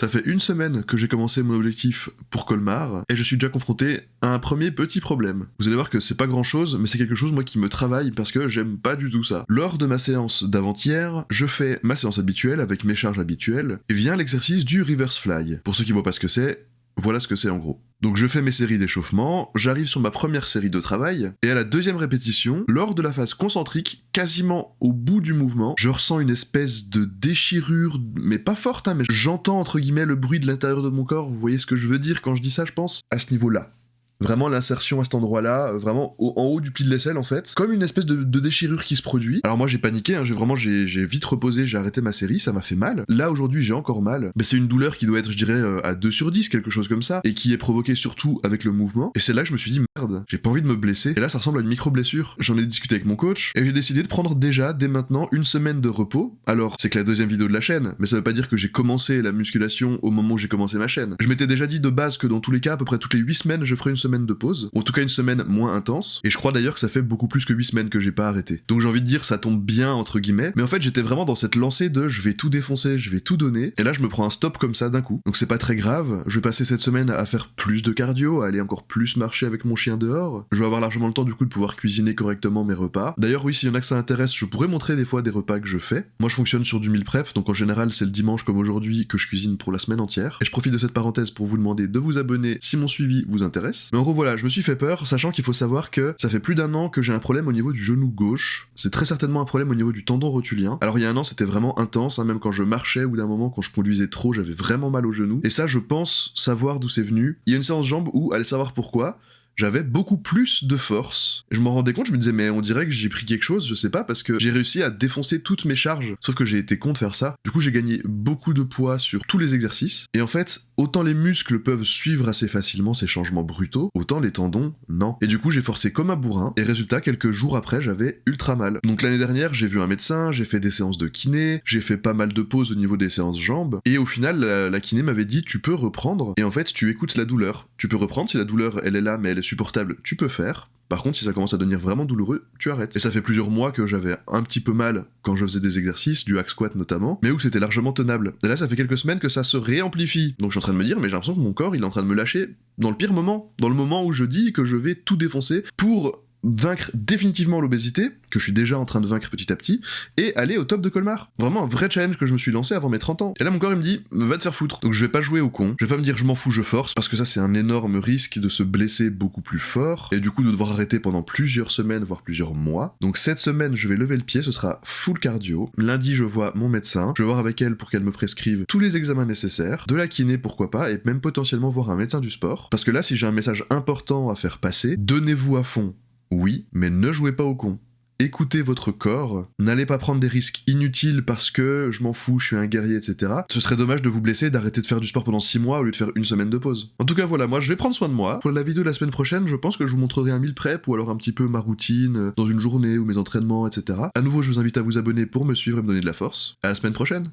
Ça fait une semaine que j'ai commencé mon objectif pour Colmar, et je suis déjà confronté à un premier petit problème. Vous allez voir que c'est pas grand chose, mais c'est quelque chose moi qui me travaille parce que j'aime pas du tout ça. Lors de ma séance d'avant-hier, je fais ma séance habituelle avec mes charges habituelles, et vient l'exercice du reverse fly. Pour ceux qui voient pas ce que c'est, voilà ce que c'est en gros. Donc je fais mes séries d'échauffement, j'arrive sur ma première série de travail, et à la deuxième répétition, lors de la phase concentrique, quasiment au bout du mouvement, je ressens une espèce de déchirure, mais pas forte, hein, mais j'entends entre guillemets le bruit de l'intérieur de mon corps, vous voyez ce que je veux dire quand je dis ça, je pense, à ce niveau-là. Vraiment l'insertion à cet endroit-là, vraiment en haut du pli de l'aisselle en fait, comme une espèce de déchirure qui se produit. Alors moi j'ai paniqué, hein, j'ai vite reposé, j'ai arrêté ma série, ça m'a fait mal. Là aujourd'hui j'ai encore mal, mais c'est une douleur qui doit être je dirais à 2 sur 10, quelque chose comme ça, et qui est provoquée surtout avec le mouvement. Et c'est là que je me suis dit merde, j'ai pas envie de me blesser. Et là ça ressemble à une micro-blessure. J'en ai discuté avec mon coach, et j'ai décidé de prendre déjà, dès maintenant, une semaine de repos. Alors c'est que la deuxième vidéo de la chaîne, mais ça veut pas dire que j'ai commencé la musculation au moment où j'ai commencé ma chaîne. Je m'étais déjà dit de base que dans tous les cas, à peu près toutes les 8 semaines, je ferais une semaine de pause. En tout cas une semaine moins intense, et je crois d'ailleurs que ça fait beaucoup plus que 8 semaines que j'ai pas arrêté. Donc j'ai envie de dire ça tombe bien entre guillemets, mais en fait j'étais vraiment dans cette lancée de je vais tout défoncer, je vais tout donner, et là je me prends un stop comme ça d'un coup. Donc c'est pas très grave, je vais passer cette semaine à faire plus de cardio, à aller encore plus marcher avec mon chien dehors, je vais avoir largement le temps du coup de pouvoir cuisiner correctement mes repas. D'ailleurs oui, s'il y en a que ça intéresse, je pourrais montrer des fois des repas que je fais. Moi je fonctionne sur du meal prep, donc en général c'est le dimanche comme aujourd'hui que je cuisine pour la semaine entière, et je profite de cette parenthèse pour vous demander de vous abonner si mon suivi vous intéresse. Mais en gros voilà, je me suis fait peur, sachant qu'il faut savoir que ça fait plus d'un an que j'ai un problème au niveau du genou gauche. C'est très certainement un problème au niveau du tendon rotulien. Alors il y a un an c'était vraiment intense, hein, même quand je marchais ou d'un moment quand je conduisais trop, j'avais vraiment mal au genou. Et ça je pense savoir d'où c'est venu. Il y a une séance jambes où, allez savoir pourquoi, j'avais beaucoup plus de force. Je m'en rendais compte, je me disais mais on dirait que j'ai pris quelque chose, je sais pas, parce que j'ai réussi à défoncer toutes mes charges. Sauf que j'ai été con de faire ça. Du coup j'ai gagné beaucoup de poids sur tous les exercices. Et en fait, autant les muscles peuvent suivre assez facilement ces changements brutaux, autant les tendons, non. Et du coup j'ai forcé comme un bourrin, et résultat, quelques jours après, j'avais ultra mal. Donc l'année dernière, j'ai vu un médecin, j'ai fait des séances de kiné, j'ai fait pas mal de pauses au niveau des séances jambes, et au final, la kiné m'avait dit tu peux reprendre, et en fait tu écoutes la douleur. Tu peux reprendre si la douleur elle est là mais elle est supportable, tu peux faire. Par contre, si ça commence à devenir vraiment douloureux, tu arrêtes. Et ça fait plusieurs mois que j'avais un petit peu mal quand je faisais des exercices, du hack squat notamment, mais où c'était largement tenable. Et là, ça fait quelques semaines que ça se réamplifie. Donc je suis en train de me dire, mais j'ai l'impression que mon corps, il est en train de me lâcher dans le pire moment. Dans le moment où je dis que je vais tout défoncer pour vaincre définitivement l'obésité, que je suis déjà en train de vaincre petit à petit, et aller au top de Colmar. Vraiment un vrai challenge que je me suis lancé avant mes 30 ans. Et là mon corps il me dit, va te faire foutre. Donc je vais pas jouer au con, je vais pas me dire je m'en fous, je force, parce que ça c'est un énorme risque de se blesser beaucoup plus fort, et du coup de devoir arrêter pendant plusieurs semaines, voire plusieurs mois. Donc cette semaine je vais lever le pied, ce sera full cardio. Lundi je vois mon médecin, je vais voir avec elle pour qu'elle me prescrive tous les examens nécessaires, de la kiné pourquoi pas, et même potentiellement voir un médecin du sport. Parce que là si j'ai un message important à faire passer, donnez-vous à fond. Oui, mais ne jouez pas au con. Écoutez votre corps, n'allez pas prendre des risques inutiles parce que je m'en fous, je suis un guerrier, etc. Ce serait dommage de vous blesser et d'arrêter de faire du sport pendant 6 mois au lieu de faire une semaine de pause. En tout cas voilà, moi je vais prendre soin de moi. Pour la vidéo de la semaine prochaine, je pense que je vous montrerai un meal prep ou alors un petit peu ma routine dans une journée ou mes entraînements, etc. À nouveau, je vous invite à vous abonner pour me suivre et me donner de la force. À la semaine prochaine.